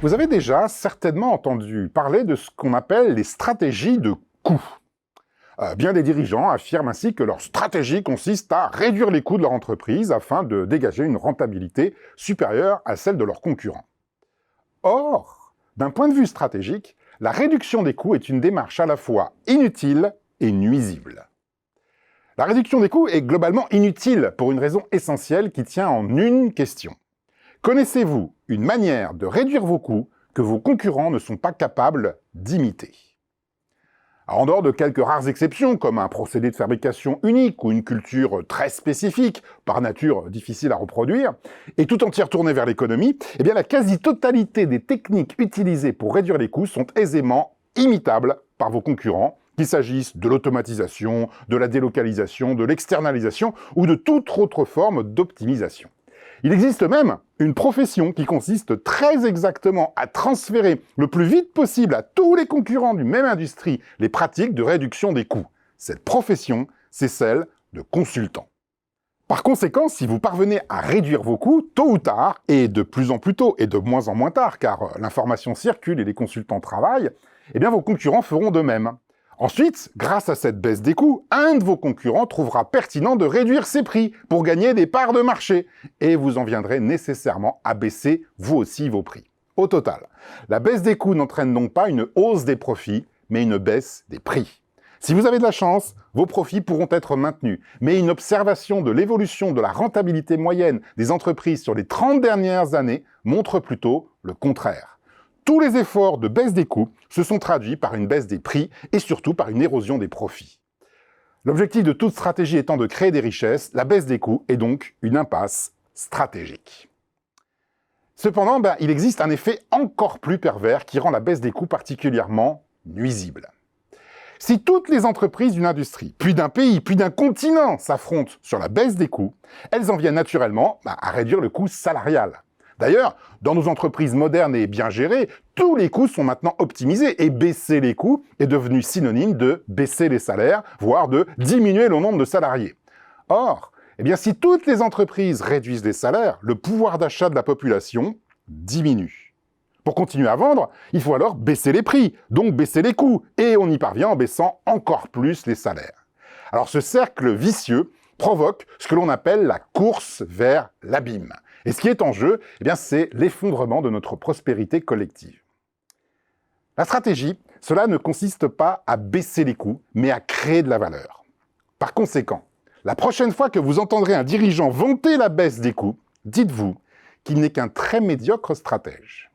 Vous avez déjà certainement entendu parler de ce qu'on appelle les stratégies de coûts. Bien des dirigeants affirment ainsi que leur stratégie consiste à réduire les coûts de leur entreprise afin de dégager une rentabilité supérieure à celle de leurs concurrents. Or, d'un point de vue stratégique, la réduction des coûts est une démarche à la fois inutile et nuisible. La réduction des coûts est globalement inutile pour une raison essentielle qui tient en une question. Connaissez-vous une manière de réduire vos coûts que vos concurrents ne sont pas capables d'imiter? En dehors de quelques rares exceptions, comme un procédé de fabrication unique ou une culture très spécifique, par nature difficile à reproduire, et tout entière tournée vers l'économie, eh bien la quasi-totalité des techniques utilisées pour réduire les coûts sont aisément imitables par vos concurrents, qu'il s'agisse de l'automatisation, de la délocalisation, de l'externalisation ou de toute autre forme d'optimisation. Il existe même une profession qui consiste très exactement à transférer le plus vite possible à tous les concurrents d'une même industrie les pratiques de réduction des coûts. Cette profession, c'est celle de consultant. Par conséquent, si vous parvenez à réduire vos coûts, tôt ou tard, et de plus en plus tôt et de moins en moins tard, car l'information circule et les consultants travaillent, eh bien vos concurrents feront de même. Ensuite, grâce à cette baisse des coûts, un de vos concurrents trouvera pertinent de réduire ses prix pour gagner des parts de marché. Et vous en viendrez nécessairement à baisser vous aussi vos prix. Au total, la baisse des coûts n'entraîne donc pas une hausse des profits, mais une baisse des prix. Si vous avez de la chance, vos profits pourront être maintenus. Mais une observation de l'évolution de la rentabilité moyenne des entreprises sur les 30 dernières années montre plutôt le contraire. Tous les efforts de baisse des coûts se sont traduits par une baisse des prix et surtout par une érosion des profits. L'objectif de toute stratégie étant de créer des richesses, la baisse des coûts est donc une impasse stratégique. Cependant, il existe un effet encore plus pervers qui rend la baisse des coûts particulièrement nuisible. Si toutes les entreprises d'une industrie, puis d'un pays, puis d'un continent s'affrontent sur la baisse des coûts, elles en viennent naturellement à réduire le coût salarial. D'ailleurs, dans nos entreprises modernes et bien gérées, tous les coûts sont maintenant optimisés et baisser les coûts est devenu synonyme de baisser les salaires, voire de diminuer le nombre de salariés. Or, si toutes les entreprises réduisent les salaires, le pouvoir d'achat de la population diminue. Pour continuer à vendre, il faut alors baisser les prix, donc baisser les coûts, et on y parvient en baissant encore plus les salaires. Alors ce cercle vicieux provoque ce que l'on appelle la course vers l'abîme. Et ce qui est en jeu, c'est l'effondrement de notre prospérité collective. La stratégie, cela ne consiste pas à baisser les coûts, mais à créer de la valeur. Par conséquent, la prochaine fois que vous entendrez un dirigeant vanter la baisse des coûts, dites-vous qu'il n'est qu'un très médiocre stratège.